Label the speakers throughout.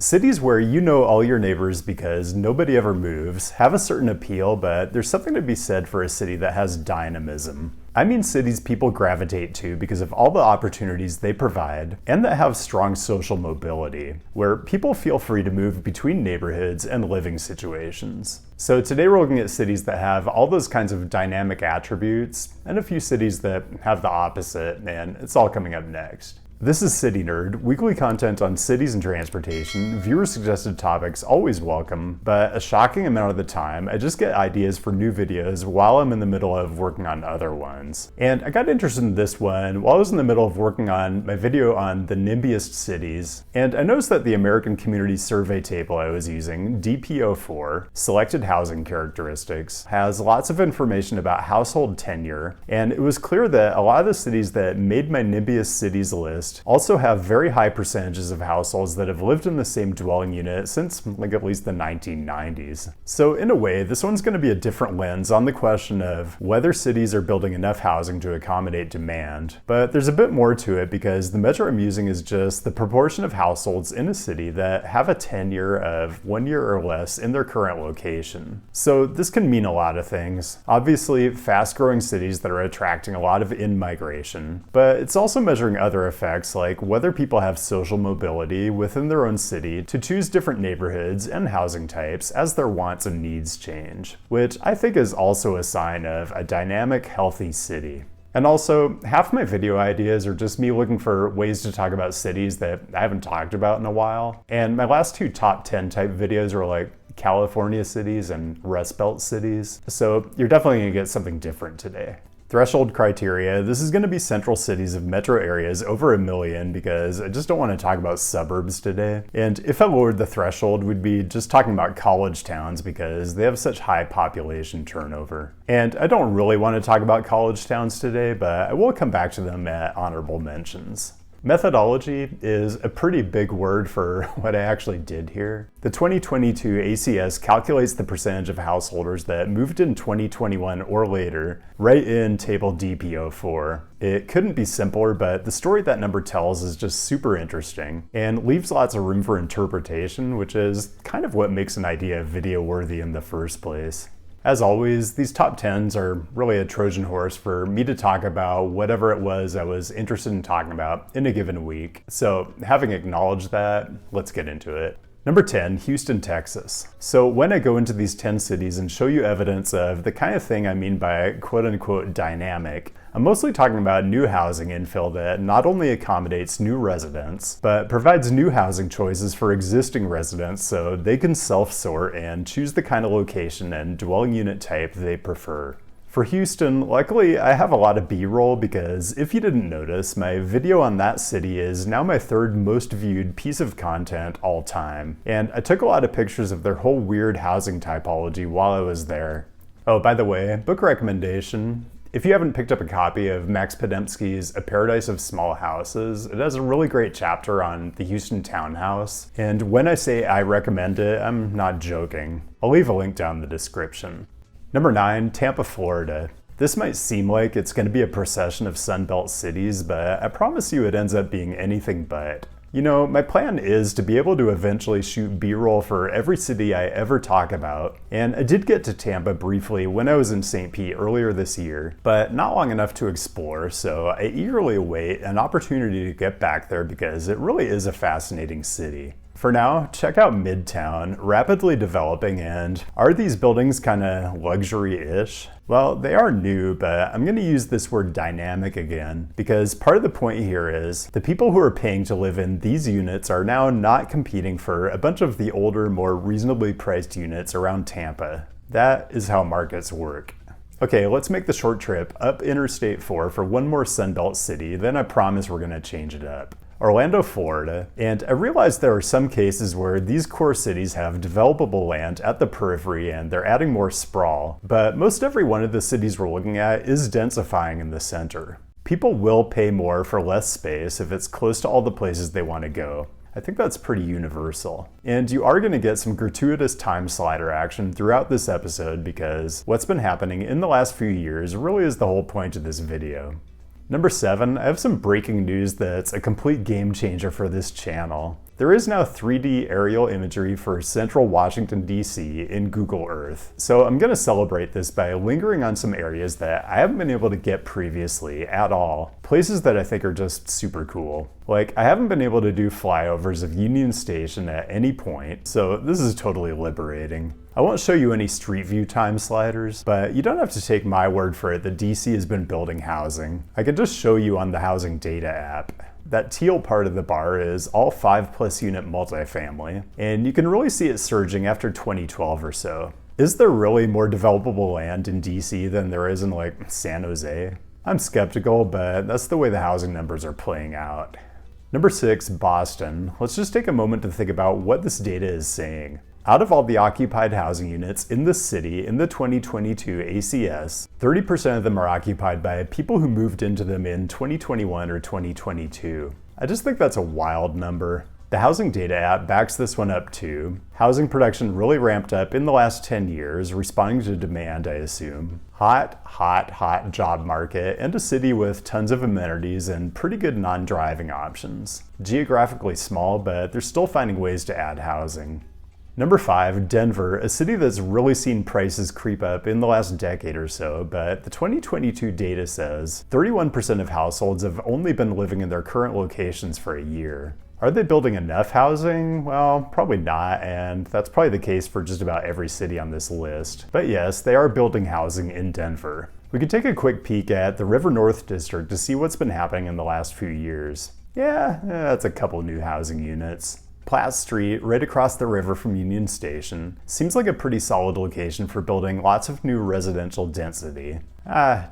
Speaker 1: Cities where you know all your neighbors because nobody ever moves have a certain appeal, but there's something to be said for a city that has dynamism. I mean cities people gravitate to because of all the opportunities they provide and that have strong social mobility, where people feel free to move between neighborhoods and living situations. So today we're looking at cities that have all those kinds of dynamic attributes and a few cities that have the opposite, and it's all coming up next. This is City Nerd, weekly content on cities and transportation. Viewer-suggested topics always welcome, but a shocking amount of the time, I just get ideas for new videos while I'm in the middle of working on other ones. And I got interested in this one while I was in the middle of working on my video on the NIMBYest cities, and I noticed that the American Community Survey table I was using, DPO4, Selected Housing Characteristics, has lots of information about household tenure, and it was clear that a lot of the cities that made my NIMBYest cities list also have very high percentages of households that have lived in the same dwelling unit since at least the 1990s. So in a way, this one's going to be a different lens on the question of whether cities are building enough housing to accommodate demand. But there's a bit more to it because the measure I'm using is just the proportion of households in a city that have a tenure of 1 year or less in their current location. So this can mean a lot of things. Obviously, fast-growing cities that are attracting a lot of in-migration, but it's also measuring other effects like whether people have social mobility within their own city to choose different neighborhoods and housing types as their wants and needs change, which I think is also a sign of a dynamic, healthy city. And also, half my video ideas are just me looking for ways to talk about cities that I haven't talked about in a while. And my last two top 10 type videos are like California cities and Rust Belt cities. So you're definitely gonna get something different today. Threshold criteria, this is going to be central cities of metro areas over 1 million because I just don't want to talk about suburbs today. And if I lowered the threshold, we'd be just talking about college towns because they have such high population turnover. And I don't really want to talk about college towns today, but I will come back to them at honorable mentions. Methodology is a pretty big word for what I actually did here. The 2022 ACS calculates the percentage of householders that moved in 2021 or later, right in table DPO4. It couldn't be simpler, but the story that number tells is just super interesting and leaves lots of room for interpretation, which is kind of what makes an idea video worthy in the first place. As always, these top 10s are really a Trojan horse for me to talk about whatever it was I was interested in talking about in a given week. So having acknowledged that, let's get into it. Number 10, Houston, Texas. So when I go into these 10 cities and show you evidence of the kind of thing I mean by quote-unquote dynamic, I'm mostly talking about new housing infill that not only accommodates new residents, but provides new housing choices for existing residents so they can self-sort and choose the kind of location and dwelling unit type they prefer. For Houston, luckily I have a lot of B-roll because if you didn't notice, my video on that city is now my third most viewed piece of content all time. And I took a lot of pictures of their whole weird housing typology while I was there. Oh, by the way, book recommendation. If you haven't picked up a copy of Max Podemski's A Paradise of Small Houses, it has a really great chapter on the Houston townhouse. And when I say I recommend it, I'm not joking. I'll leave a link down in the description. Number 9, Tampa, Florida. This might seem like it's going to be a procession of Sunbelt cities, but I promise you it ends up being anything but. You know, my plan is to be able to eventually shoot B-roll for every city I ever talk about, and I did get to Tampa briefly when I was in St. Pete earlier this year, but not long enough to explore, so I eagerly await an opportunity to get back there because it really is a fascinating city. For now, check out Midtown, rapidly developing, and are these buildings kind of luxury-ish? Well, they are new, but I'm going to use this word dynamic again, because part of the point here is the people who are paying to live in these units are now not competing for a bunch of the older, more reasonably priced units around Tampa. That is how markets work. Okay, let's make the short trip up Interstate 4 for one more Sunbelt city, then I promise we're going to change it up. Orlando, Florida, and I realize there are some cases where these core cities have developable land at the periphery and they're adding more sprawl, but most every one of the cities we're looking at is densifying in the center. People will pay more for less space if it's close to all the places they want to go. I think that's pretty universal. And you are going to get some gratuitous time slider action throughout this episode because what's been happening in the last few years really is the whole point of this video. Number 7, I have some breaking news that's a complete game changer for this channel. There is now 3D aerial imagery for central Washington, D.C. in Google Earth. So I'm going to celebrate this by lingering on some areas that I haven't been able to get previously at all. Places that I think are just super cool. Like, I haven't been able to do flyovers of Union Station at any point, so this is totally liberating. I won't show you any Street View time sliders, but you don't have to take my word for it that DC has been building housing. I can just show you on the Housing Data app. That teal part of the bar is all 5+ unit multifamily, and you can really see it surging after 2012 or so. Is there really more developable land in DC than there is in like San Jose? I'm skeptical, but that's the way the housing numbers are playing out. Number 6, Boston. Let's just take a moment to think about what this data is saying. Out of all the occupied housing units in the city in the 2022 ACS, 30% of them are occupied by people who moved into them in 2021 or 2022. I just think that's a wild number. The Housing Data app backs this one up too. Housing production really ramped up in the last 10 years, responding to demand, I assume. Hot job market, and a city with tons of amenities and pretty good non-driving options. Geographically small, but they're still finding ways to add housing. Number 5, Denver, a city that's really seen prices creep up in the last decade or so, but the 2022 data says 31% of households have only been living in their current locations for a year. Are they building enough housing? Well, probably not, and that's probably the case for just about every city on this list. But yes, they are building housing in Denver. We could take a quick peek at the River North District to see what's been happening in the last few years. Yeah, that's a couple new housing units. Platt Street, right across the river from Union Station, seems like a pretty solid location for building lots of new residential density.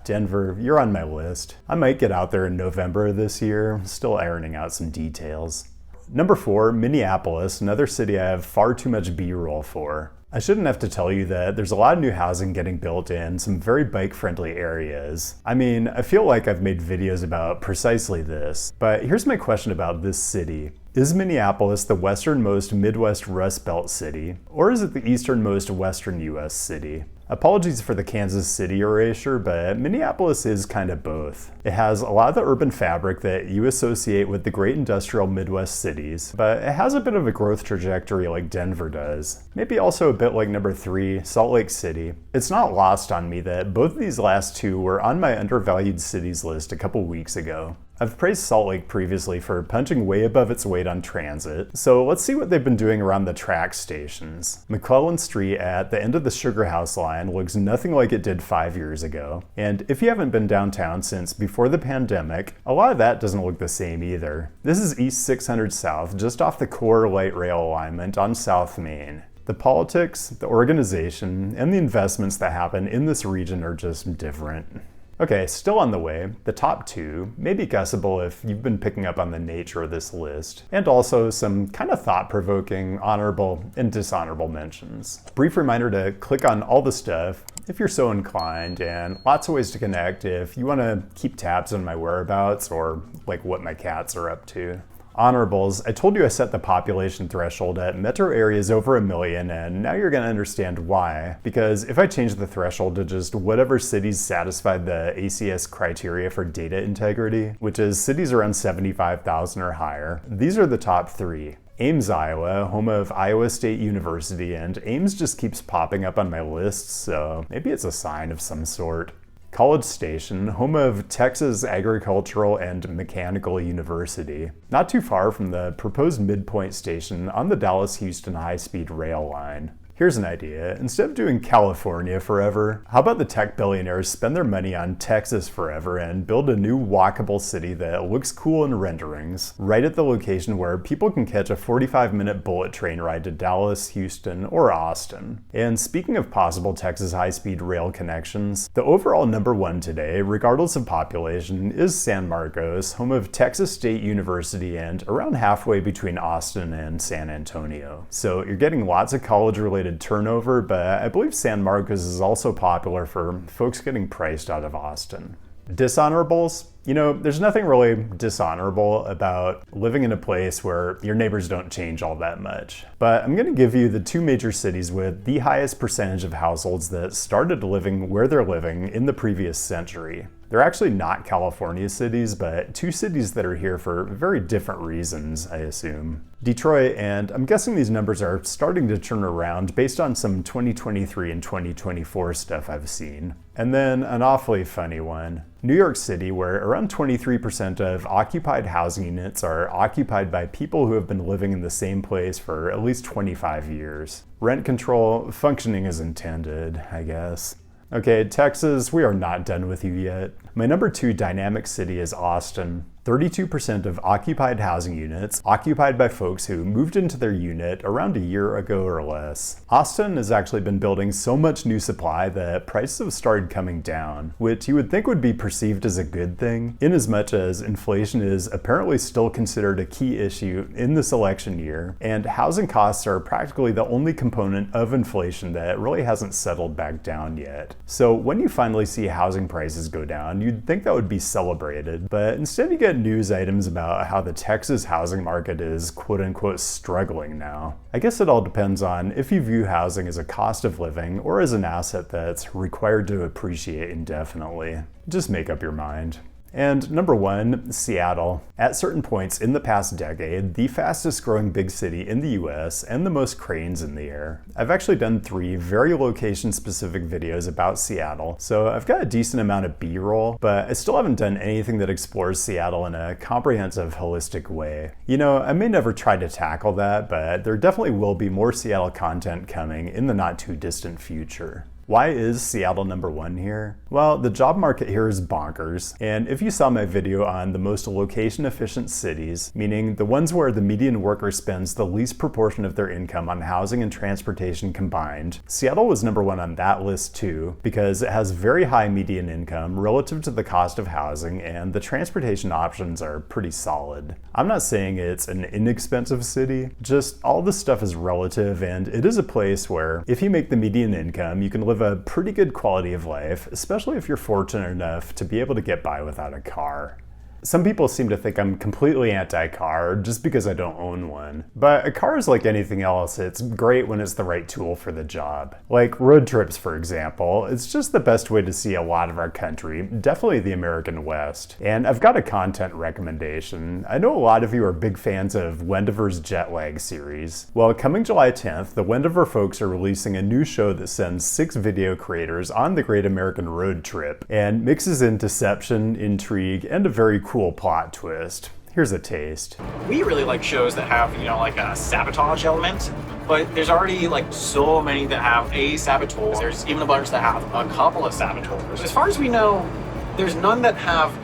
Speaker 1: Denver, you're on my list. I might get out there in November this year, still ironing out some details. Number 4, Minneapolis, another city I have far too much B-roll for. I shouldn't have to tell you that there's a lot of new housing getting built in some very bike-friendly areas. I mean, I feel like I've made videos about precisely this, but here's my question about this city. Is Minneapolis the westernmost Midwest Rust Belt city, or is it the easternmost Western US city? Apologies for the Kansas City erasure, but Minneapolis is kind of both. It has a lot of the urban fabric that you associate with the great industrial Midwest cities, but it has a bit of a growth trajectory like Denver does. Maybe also a bit like number 3, Salt Lake City. It's not lost on me that both of these last two were on my undervalued cities list a couple weeks ago. I've praised Salt Lake previously for punching way above its weight on transit, so let's see what they've been doing around the track stations. McClellan Street at the end of the Sugar House line looks nothing like it did 5 years ago, and if you haven't been downtown since before the pandemic, a lot of that doesn't look the same either. This is East 600 South, just off the core light rail alignment on South Main. The politics, the organization, and the investments that happen in this region are just different. Okay, still on the way, the top 2 may be guessable if you've been picking up on the nature of this list, and also some kind of thought-provoking honorable and dishonorable mentions. Brief reminder to click on all the stuff if you're so inclined, and lots of ways to connect if you want to keep tabs on my whereabouts or like what my cats are up to. Honorables, I told you I set the population threshold at metro areas over 1 million, and now you're going to understand why. Because if I change the threshold to just whatever cities satisfied the ACS criteria for data integrity, which is cities around 75,000 or higher, these are the top 3. Ames, Iowa, home of Iowa State University, and Ames just keeps popping up on my list, so maybe it's a sign of some sort. College Station, home of Texas Agricultural and Mechanical University, not too far from the proposed midpoint station on the Dallas-Houston high-speed rail line. Here's an idea. Instead of doing California forever, how about the tech billionaires spend their money on Texas forever and build a new walkable city that looks cool in renderings, right at the location where people can catch a 45-minute bullet train ride to Dallas, Houston, or Austin. And speaking of possible Texas high-speed rail connections, the overall number 1 today, regardless of population, is San Marcos, home of Texas State University and around halfway between Austin and San Antonio. So you're getting lots of college-related turnover, but I believe San Marcos is also popular for folks getting priced out of Austin. Dishonorables? You know, there's nothing really dishonorable about living in a place where your neighbors don't change all that much. But I'm going to give you the 2 major cities with the highest percentage of households that started living where they're living in the previous century. They're actually not California cities, but two cities that are here for very different reasons, I assume. Detroit, and I'm guessing these numbers are starting to turn around based on some 2023 and 2024 stuff I've seen. And then an awfully funny one. New York City, where around 23% of occupied housing units are occupied by people who have been living in the same place for at least 25 years. Rent control functioning as intended, I guess. Okay, Texas, we are not done with you yet. My number 2 dynamic city is Austin. 32% of occupied housing units occupied by folks who moved into their unit around a year ago or less. Austin has actually been building so much new supply that prices have started coming down, which you would think would be perceived as a good thing, inasmuch as inflation is apparently still considered a key issue in this election year, and housing costs are practically the only component of inflation that really hasn't settled back down yet. So when you finally see housing prices go down, you'd think that would be celebrated, but instead you get news items about how the Texas housing market is quote-unquote struggling now. I guess it all depends on if you view housing as a cost of living or as an asset that's required to appreciate indefinitely. Just make up your mind. And number 1, Seattle. At certain points in the past decade, the fastest growing big city in the US and the most cranes in the air. I've actually done 3 very location specific videos about Seattle, so I've got a decent amount of B-roll, but I still haven't done anything that explores Seattle in a comprehensive, holistic way. You know, I may never try to tackle that, but there definitely will be more Seattle content coming in the not too distant future. Why is Seattle number 1 here? Well, the job market here is bonkers, and if you saw my video on the most location efficient cities, meaning the ones where the median worker spends the least proportion of their income on housing and transportation combined, Seattle was number 1 on that list too, because it has very high median income relative to the cost of housing, and the transportation options are pretty solid. I'm not saying it's an inexpensive city, just all this stuff is relative, and it is a place where if you make the median income, you can live a pretty good quality of life, especially if you're fortunate enough to be able to get by without a car. Some people seem to think I'm completely anti-car just because I don't own one. But a car is like anything else, it's great when it's the right tool for the job. Like road trips, for example, it's just the best way to see a lot of our country, definitely the American West. And I've got a content recommendation. I know a lot of you are big fans of Wendiver's Jet Lag series. Well, coming July 10th, the Wendiver folks are releasing a new show that sends 6 video creators on the Great American Road Trip and mixes in deception, intrigue, and a very cool plot twist. Here's a taste.
Speaker 2: We really like shows that have, like a sabotage element, but there's already like so many that have a saboteur. There's even a bunch that have a couple of saboteurs. As far as we know, there's none that have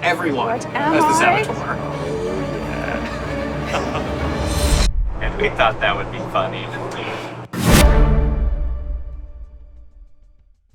Speaker 2: everyone as the saboteur. And we thought that would be funny.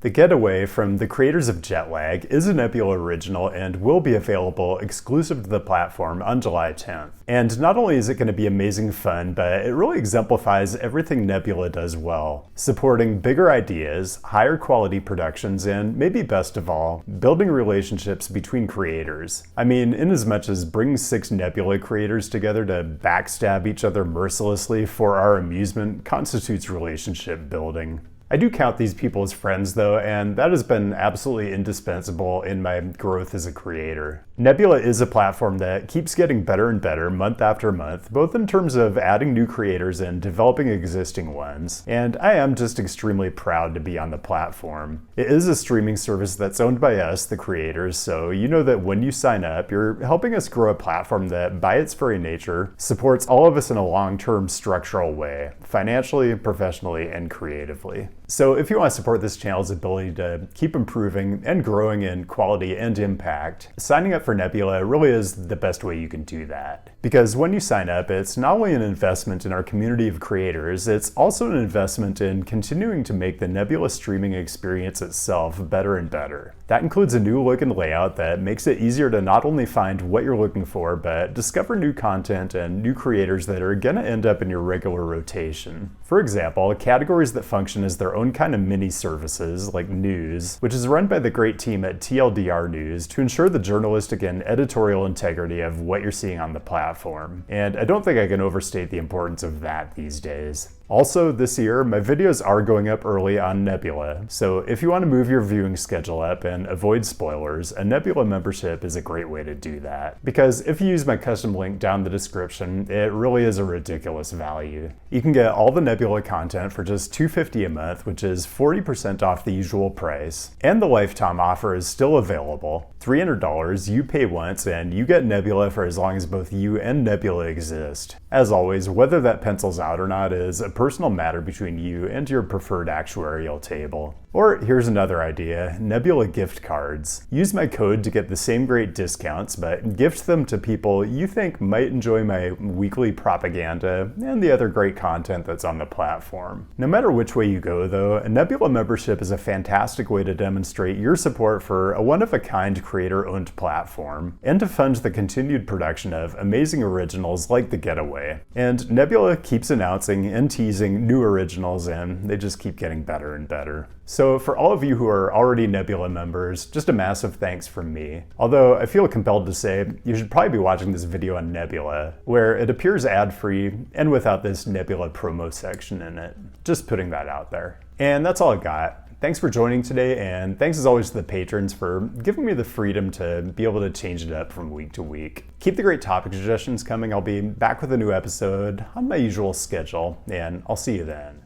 Speaker 1: The Getaway from the creators of Jet Lag is a Nebula original and will be available exclusive to the platform on July 10th. And not only is it going to be amazing fun, but it really exemplifies everything Nebula does well, supporting bigger ideas, higher quality productions, and maybe best of all, building relationships between creators. I mean, in as much as bringing 6 Nebula creators together to backstab each other mercilessly for our amusement constitutes relationship building. I do count these people as friends though, and that has been absolutely indispensable in my growth as a creator. Nebula is a platform that keeps getting better and better month after month, both in terms of adding new creators and developing existing ones, and I am just extremely proud to be on the platform. It is a streaming service that's owned by us, the creators, so you know that when you sign up, you're helping us grow a platform that, by its very nature, supports all of us in a long-term structural way, financially, professionally, and creatively. So if you want to support this channel's ability to keep improving and growing in quality and impact, signing up for Nebula really is the best way you can do that. Because when you sign up, it's not only an investment in our community of creators, it's also an investment in continuing to make the Nebula streaming experience itself better and better. That includes a new look and layout that makes it easier to not only find what you're looking for, but discover new content and new creators that are gonna end up in your regular rotation. For example, categories that function as their own kind of mini services, like news, which is run by the great team at TLDR News to ensure the journalistic and editorial integrity of what you're seeing on the platform. And I don't think I can overstate the importance of that these days. Also, this year, my videos are going up early on Nebula, so if you want to move your viewing schedule up and avoid spoilers, a Nebula membership is a great way to do that. Because if you use my custom link down in the description, it really is a ridiculous value. You can get all the Nebula content for just $250 a month, which is 40% off the usual price, and the lifetime offer is still available. $300, you pay once, and you get Nebula for as long as both you and Nebula exist. As always, whether that pencils out or not is a personal matter between you and your preferred actuarial table. Or here's another idea, Nebula gift cards. Use my code to get the same great discounts, but gift them to people you think might enjoy my weekly propaganda and the other great content that's on the platform. No matter which way you go though, a Nebula membership is a fantastic way to demonstrate your support for a one-of-a-kind creator-owned platform, and to fund the continued production of amazing originals like The Getaway. And Nebula keeps announcing and teasing new originals, and they just keep getting better and better. So for all of you who are already Nebula members, just a massive thanks from me. Although I feel compelled to say, you should probably be watching this video on Nebula, where it appears ad-free and without this Nebula promo section in it. Just putting that out there. And that's all I got. Thanks for joining today, and thanks as always to the patrons for giving me the freedom to be able to change it up from week to week. Keep the great topic suggestions coming. I'll be back with a new episode on my usual schedule, and I'll see you then.